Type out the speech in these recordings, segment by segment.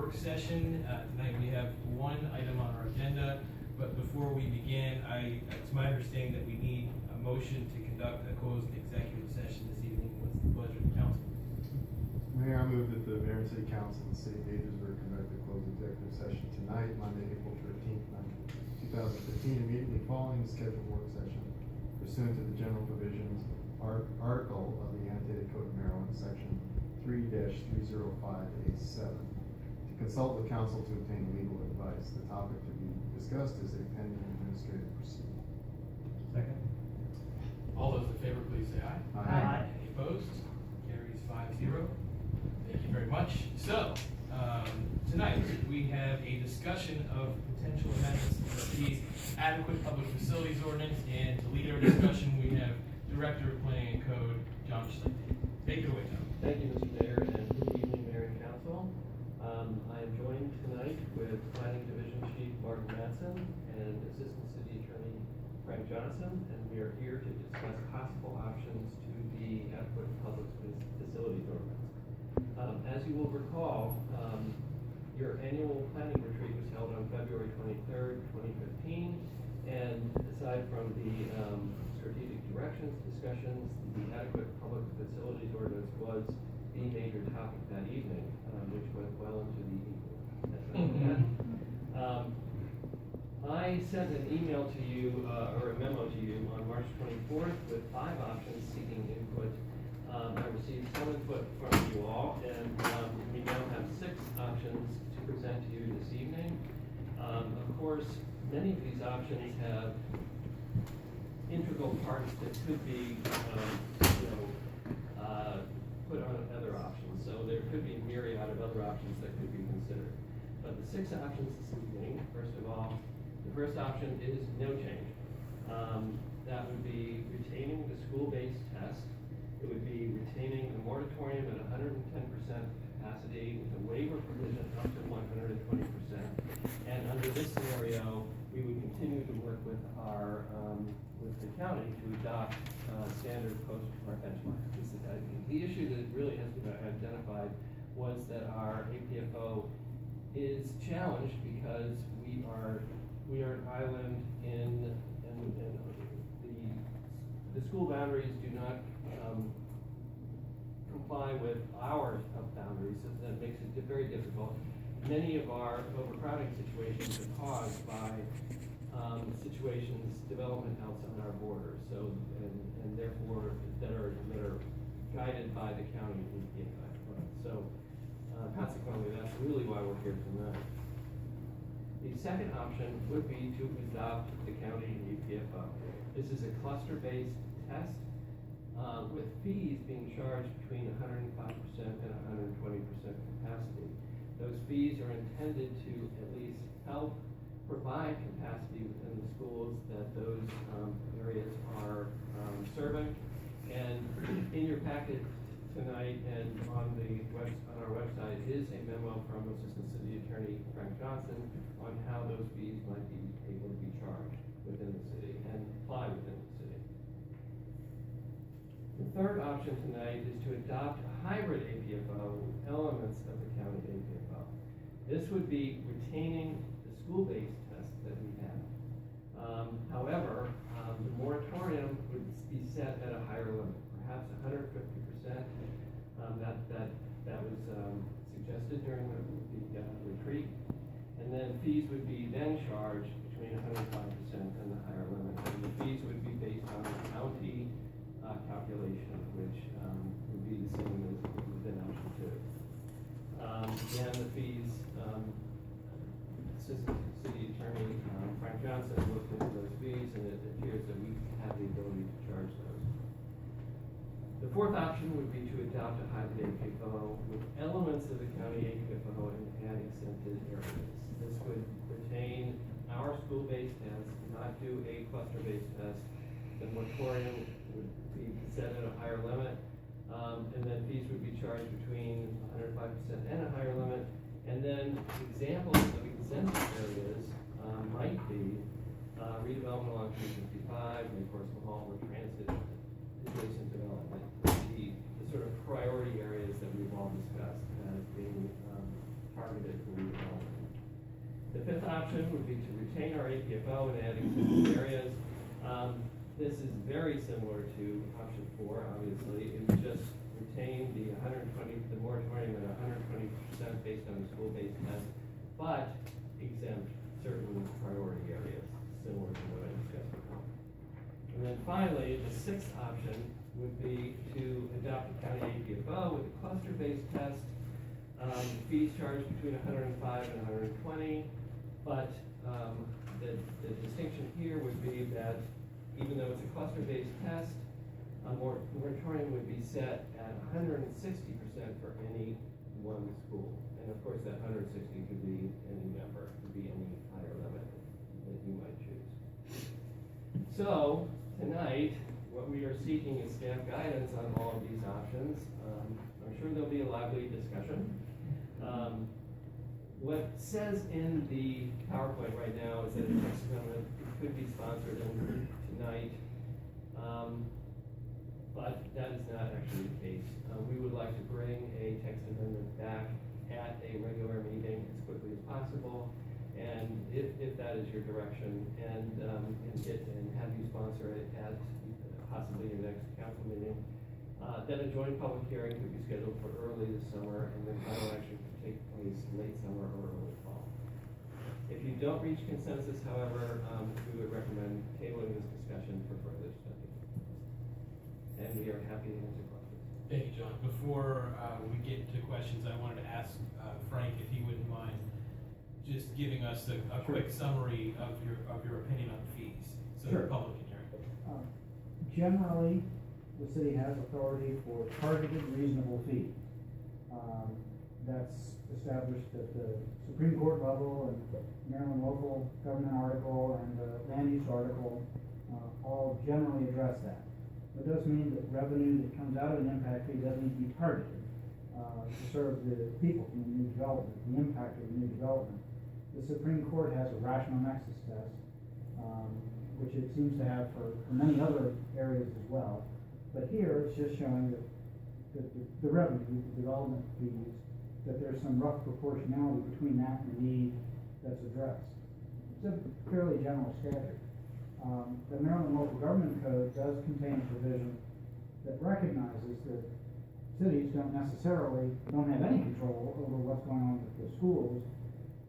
work session. Tonight we have one item on our agenda, but before we begin, it's my understanding that we need a motion to conduct a closed executive session this evening. What's the pleasure of the council? Mayor, I move that the mayor and city council of the city of Gaithersburg conduct a closed executive session tonight, Monday, April 13th, 2015, immediately following the scheduled work session pursuant to the general provisions article of the annotated code of Maryland, section 3-305A7, to consult with counsel to obtain legal advice. The topic to be discussed is a pending administrative proceeding. Second. All those in favor, please say aye. Aye. Any opposed? Carries 5-0. Thank you very much. So, tonight we have a discussion of potential amendments to the adequate public facilities ordinance, and to lead our discussion we have Director of Planning and Code, John Schlick. Take it away, John. Thank you, Mr. Mayor, and good evening, Mayor and Council. I am joined tonight with Planning Division Chief Martin Matson and Assistant City Attorney Frank Johnson, and we are here to discuss possible options to the adequate public facilities ordinance. As you will recall, your annual planning retreat was held on February 23rd, 2015, and aside from the strategic directions discussions, the adequate public facilities ordinance was the major topic that evening, which went well into the evening. I sent an email to you, or a memo to you on March 24th with 5 options seeking input. I received some input from you all, and we now have 6 options to present to you this evening. Of course, many of these options have integral parts that could be, put on other options. So there could be a myriad of other options that could be considered. But the 6 options this evening, first of all, the first option is no change. That would be retaining the school-based test. It would be retaining the moratorium at 110% capacity with a waiver provision up to 120%. And under this scenario, we would continue to work with our with the county to adopt standard post-our benchmark. The issue that really has been identified was that our APFO is challenged because we are an island and the school boundaries do not comply with our boundaries, so that makes it very difficult. Many of our overcrowding situations are caused by development outside our borders, so and therefore that are guided by the county EPFO. So consequently, that's really why we're here tonight. The second option would be to adopt the county EPFO. This is a cluster-based test with fees being charged between 105% and 120% capacity. Those fees are intended to at least help provide capacity within the schools that those areas are serving. And in your packet tonight and on our website is a memo from Assistant City Attorney Frank Johnson on how those fees might be able to be charged within the city and apply within the city. The third option tonight is to adopt a hybrid APFO with elements of the county APFO. This would be retaining the school-based test that we have. However, the moratorium would be set at a higher limit, perhaps 150%. That was suggested during the retreat. And then fees would be then charged between 105% and the higher limit. And the fees would be based on the county calculation, which would be the same as within option 2. And the fees, Assistant City Attorney Frank Johnson looked into those fees, and it appears that we have the ability to charge those. The fourth option would be to adopt a hybrid APFO with elements of the county APFO and add exempted areas. This would retain our school-based test, not do a cluster-based test. The moratorium would be set at a higher limit, and then fees would be charged between 105% and a higher limit. And then examples of exempted areas might be redevelopment along 355, Maycourse Hall, or transit adjacent development. The sort of priority areas that we've all discussed as being part targeted for redevelopment. The fifth option would be to retain our APFO and add existing areas. This is very similar to option 4, obviously. It would just retain the moratorium at 120% based on the school-based test, but exempt certain priority areas, similar to what I discussed before. And then finally, the sixth option would be to adopt a county APFO with a cluster-based test. Fees charged between 105 and 120, but the distinction here would be that even though it's a cluster-based test, a moratorium would be set at 160% for any one school. And of course, that 160 could be any number, could be any higher limit that you might choose. So, tonight, what we are seeking is staff guidance on all of these options. I'm sure there'll be a lively discussion. What says in the PowerPoint right now is that a text amendment could be sponsored tonight, but that is not actually the case. We would like to bring a text amendment back at a regular meeting as quickly as possible, and if that is your direction, and have you sponsor it at possibly your next council meeting. Then a joint public hearing could be scheduled for early this summer, and then final action could take place late summer or early fall. If you don't reach consensus, however, we would recommend tabling this discussion for further study. And we are happy to answer questions. Thank you, John. Before we get to questions, I wanted to ask Frank if he wouldn't mind just giving us a quick summary of your opinion on fees, so Sure. the public can hear it. Generally, the city has authority for targeted reasonable fee. That's established at the Supreme Court level and Maryland local government article and the land use article all generally address that. It does mean that revenue that comes out of an impact fee doesn't need to be targeted to serve the people in the new development, the impact of the new development. The Supreme Court has a rational nexus test, which it seems to have for many other areas as well. But here, it's just showing that the revenue, the development fees, that there's some rough proportionality between that and the need that's addressed. It's a fairly general standard. The Maryland Local Government Code does contain a provision that recognizes that cities don't have any control over what's going on with the schools.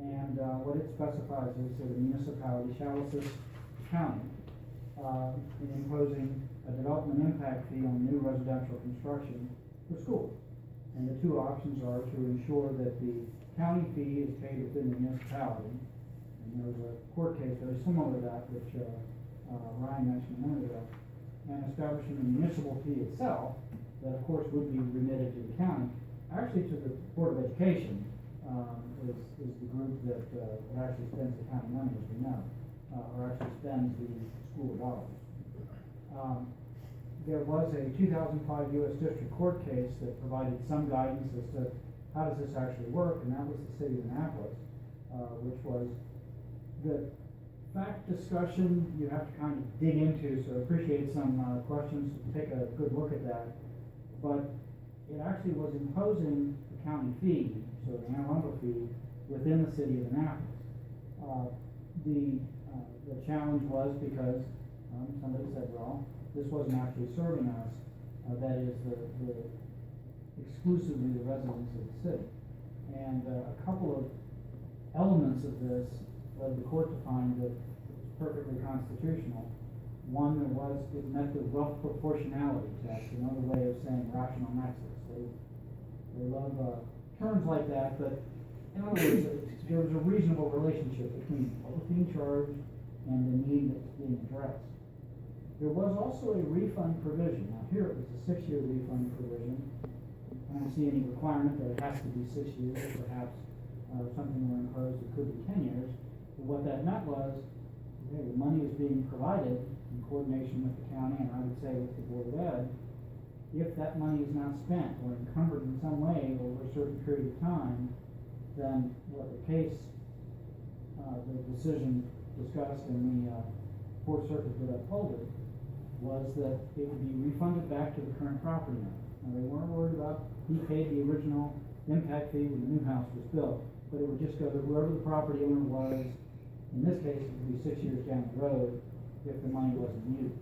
And what it specifies is that a municipality shall assist the county in imposing a development impact fee on new residential construction for schools. And the two options are to ensure that the county fee is paid within the municipality. And there was a court case very similar to that, which Ryan mentioned a minute ago, and establishing a municipal fee itself that, of course, would be remitted to the county. Actually, to the Board of Education is the group that actually spends the county money, as we know, or actually spends the school dollars. There was a 2005 U.S. District Court case that provided some guidance as to how does this actually work, and that was the city of Annapolis, which was the fact discussion you have to kind of dig into, so I appreciate some questions to take a good look at that. But it actually was imposing the county fee, so the Anne Arundel fee, within the city of Annapolis. The challenge was because somebody said, well, this wasn't actually serving us, that is exclusively the residents of the city. And a couple of elements of this led the court to find that it was perfectly constitutional. One, it met the wealth proportionality test, another way of saying rational nexus. They love terms like that, but in other words, there was a reasonable relationship between what was being charged and the need that was being addressed. There was also a refund provision. Now here it was a 6-year refund provision. I don't see any requirement that it has to be 6 years, or perhaps something were imposed, it could be 10 years. But what that meant was, okay, the money is being provided in coordination with the county, and I would say with the Board of Ed. If that money is not spent or encumbered in some way over a certain period of time, then what the decision discussed in the Fourth Circuit that uphold it was that it would be refunded back to the current property owner. Now, they weren't worried about who paid the original impact fee when the new house was built, but it would just go to whoever the property owner was. In this case, it would be 6 years down the road if the money wasn't used.